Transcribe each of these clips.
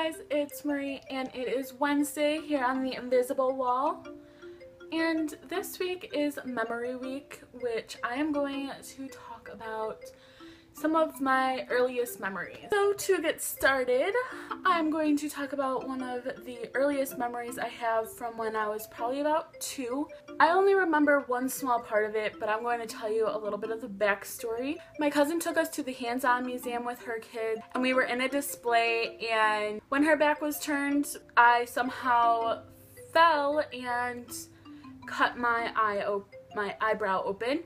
guys, it's Marie and it is Wednesday here on the invisible wall. And this week is Memory Week, which I am going to talk about some of my earliest memories. So to get started, I'm going to talk about one of the earliest memories I have from when I was probably about 2. I only remember one small part of it, but I'm going to tell you a little bit of the backstory. My cousin took us to the Hands-On Museum with her kid, and we were in a display, and when her back was turned, I somehow fell and cut my eyebrow open.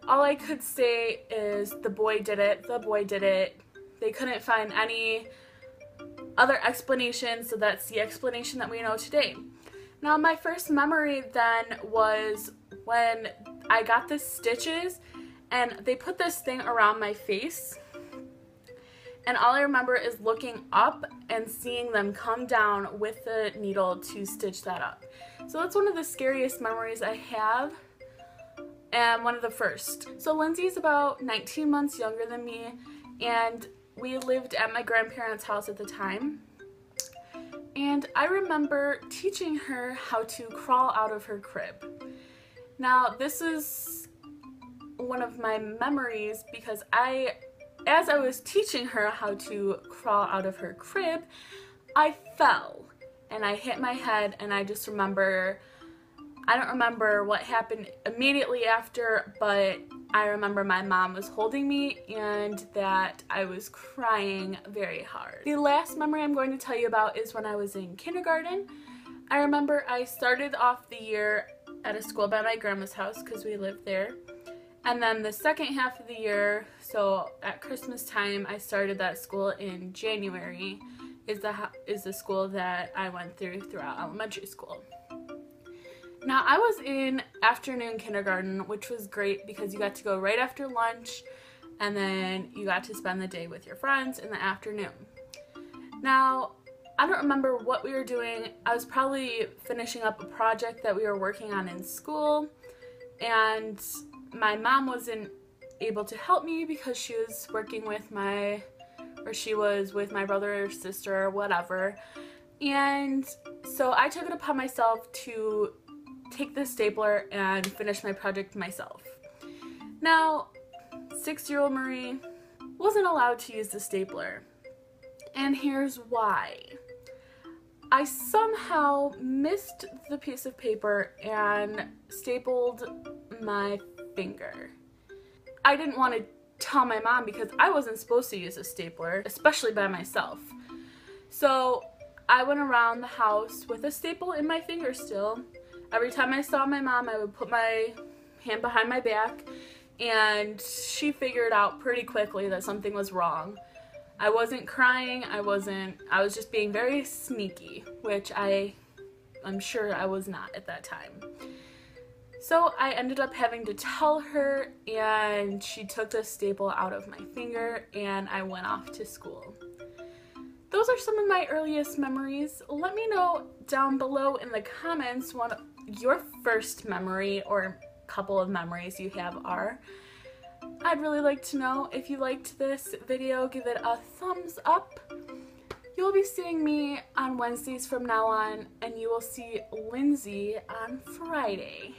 All I could say is the boy did it, the boy did it. They couldn't find any other explanation, so that's the explanation that we know today. Now, my first memory then was when I got the stitches and they put this thing around my face, and all I remember is looking up and seeing them come down with the needle to stitch that up. So that's one of the scariest memories I have, and one of the first. So Lindsay's about 19 months younger than me, and we lived at my grandparents' house at the time. And I remember teaching her how to crawl out of her crib. Now, this is one of my memories because as I was teaching her how to crawl out of her crib, I fell and I hit my head, and I just remember, I don't remember what happened immediately after, but I remember my mom was holding me and that I was crying very hard. The last memory I'm going to tell you about is when I was in kindergarten. I remember I started off the year at a school by my grandma's house because we lived there. And then the second half of the year, so at Christmas time, I started that school in January, is the school that I went throughout elementary school. Now, I was in afternoon kindergarten, which was great because you got to go right after lunch, and then you got to spend the day with your friends in the afternoon. Now, I don't remember what we were doing. I was probably finishing up a project that we were working on in school, and my mom wasn't able to help me because she was working with she was with my brother or sister or whatever. And so I took it upon myself to take the stapler and finish my project myself. Now, 6-year-old Marie wasn't allowed to use the stapler, and here's why. I somehow missed the piece of paper and stapled my finger. I didn't want to tell my mom because I wasn't supposed to use a stapler, especially by myself. So I went around the house with a staple in my finger still. Every time I saw my mom, I would put my hand behind my back, and she figured out pretty quickly that something was wrong. I wasn't crying, I was just being very sneaky, which I'm sure I was not at that time. So I ended up having to tell her, and she took the staple out of my finger, and I went off to school. Those are some of my earliest memories. Let me know down below in the comments what your first memory or couple of memories you have are. I'd really like to know. If you liked this video, give it a thumbs up. You'll be seeing me on Wednesdays from now on, and you will see Lindsay on Friday.